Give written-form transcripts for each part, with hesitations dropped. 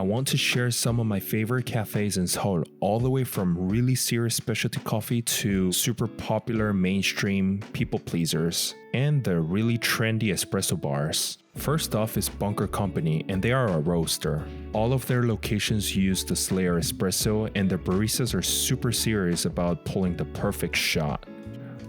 want to share some of my favorite cafes in Seoul, all the way from really serious specialty coffee to super popular mainstream people pleasers, and the really trendy espresso bars. First off is Bunker Company, and they are a roaster. All of their locations use the Slayer espresso, and their baristas are super serious about pulling the perfect shot.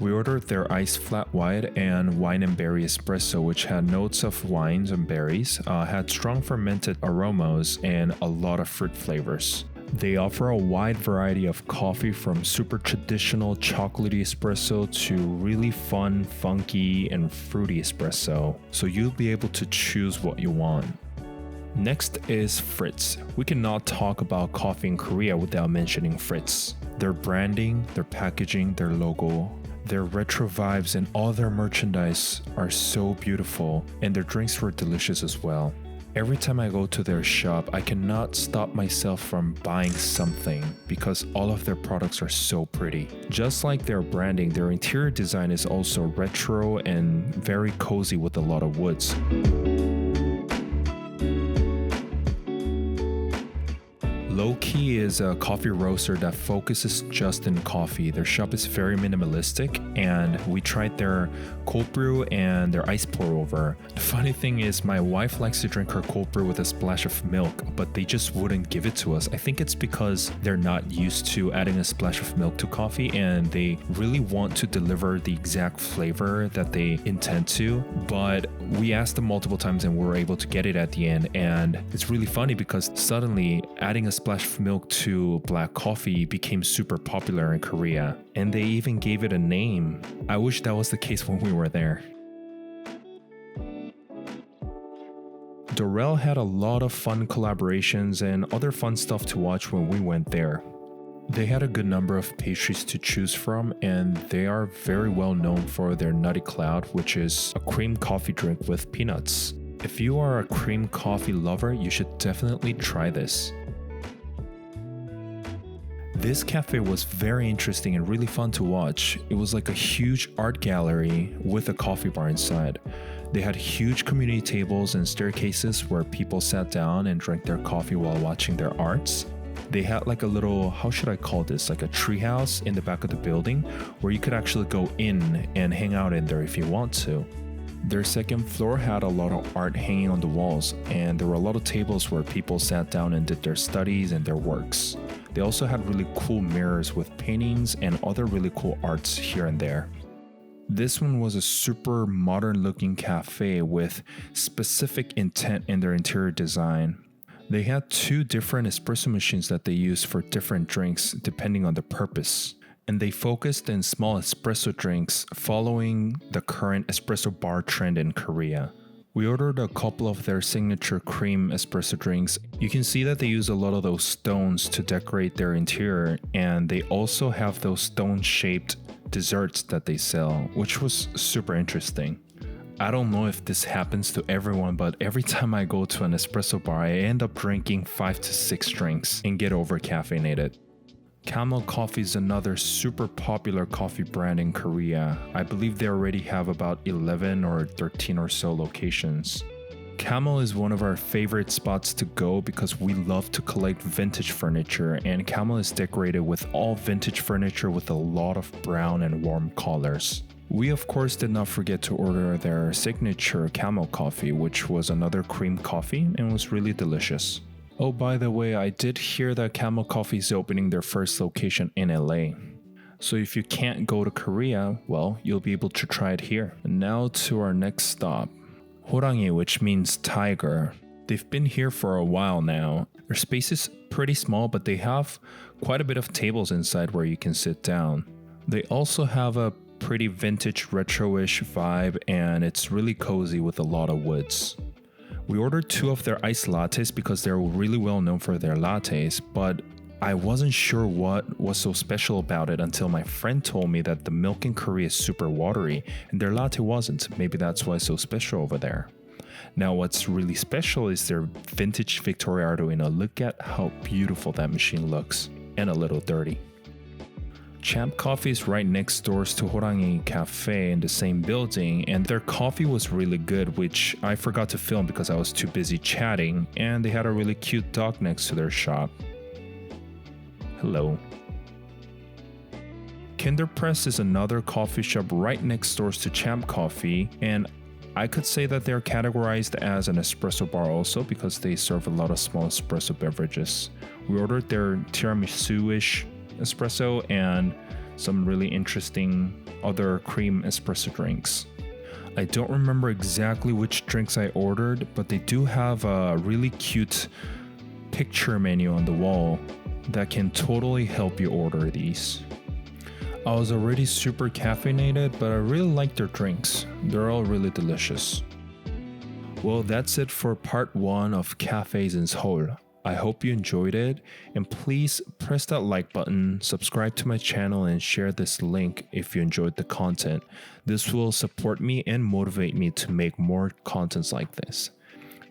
We ordered their iced flat white and wine and berry espresso, which had notes of wines and berries, had strong fermented aromas, and a lot of fruit flavors. They offer a wide variety of coffee from super traditional chocolatey espresso to really fun, funky, and fruity espresso, so you'll be able to choose what you want. Next is Fritz. We cannot talk about coffee in Korea without mentioning Fritz. Their branding, their packaging, their logo, their retro vibes, and all their merchandise are so beautiful, and their drinks were delicious as well. Every time I go to their shop, I cannot stop myself from buying something because all of their products are so pretty. Just like their branding, their interior design is also retro and very cozy with a lot of woods. Low Key is a coffee roaster that focuses just in coffee. Their shop is very minimalistic, and we tried their cold brew and their ice pour over. The funny thing is, my wife likes to drink her cold brew with a splash of milk, but they just wouldn't give it to us. I think it's because they're not used to adding a splash of milk to coffee, and they really want to deliver the exact flavor that they intend to. But we asked them multiple times and we were able to get it at the end. And it's really funny because suddenly adding a splash of milk to black coffee became super popular in Korea, and they even gave it a name. I wish that was the case when we were there. Durell had a lot of fun collaborations and other fun stuff to watch when we went there. They had a good number of pastries to choose from, and they are very well known for their Nutty Cloud, which is a cream coffee drink with peanuts. If you are a cream coffee lover, you should definitely try this. This cafe was very interesting and really fun to watch. It was like a huge art gallery with a coffee bar inside. They had huge community tables and staircases where people sat down and drank their coffee while watching their arts. They had like a little, how should I call this, like a treehouse in the back of the building where you could actually go in and hang out in there if you want to. Their second floor had a lot of art hanging on the walls, and there were a lot of tables where people sat down and did their studies and their works. They also had really cool mirrors with paintings and other really cool arts here and there. This one was a super modern looking cafe with specific intent in their interior design. They had 2 different espresso machines that they used for different drinks depending on the purpose. And they focused in small espresso drinks following the current espresso bar trend in Korea. We ordered a couple of their signature cream espresso drinks. You can see that they use a lot of those stones to decorate their interior, and they also have those stone-shaped desserts that they sell, which was super interesting. I don't know if this happens to everyone, but every time I go to an espresso bar, I end up drinking 5 to 6 drinks and get over caffeinated. Camel Coffee is another super popular coffee brand in Korea. I believe they already have about 11 or 13 or so locations. Camel is one of our favorite spots to go because we love to collect vintage furniture, and Camel is decorated with all vintage furniture with a lot of brown and warm colors. We of course did not forget to order their signature Camel Coffee, which was another cream coffee and was really delicious. Oh, by the way, I did hear that Camel Coffee is opening their first location in LA. So if you can't go to Korea, well, you'll be able to try it here. And now to our next stop. 호랑이, which means tiger. They've been here for a while now. Their space is pretty small, but they have quite a bit of tables inside where you can sit down. They also have a pretty vintage retro-ish vibe, and it's really cozy with a lot of woods. We ordered 2 of their iced lattes because they're really well known for their lattes, but I wasn't sure what was so special about it until my friend told me that the milk in Korea is super watery and their latte wasn't. Maybe that's why it's so special over there. Now what's really special is their vintage Victoria Arduino. Look at how beautiful that machine looks, and a little dirty. Champ Coffee is right next door to Hangi Cafe in the same building, and their coffee was really good, which I forgot to film because I was too busy chatting, and they had a really cute dog next to their shop. Hello. Kinderpress is another coffee shop right next door to Champ Coffee, and I could say that they're categorized as an espresso bar also because they serve a lot of small espresso beverages. We ordered their tiramisu-ish espresso and some really interesting other cream espresso drinks. I don't remember exactly which drinks I ordered, but they do have a really cute picture menu on the wall that can totally help you order these. I was already super caffeinated, but I really like their drinks. They're all really delicious. Well, that's it for part 1 of cafes in Seoul. I hope you enjoyed it, and please press that like button, subscribe to my channel, and share this link if you enjoyed the content. This will support me and motivate me to make more contents like this.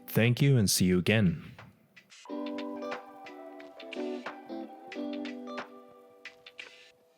Thank you and see you again.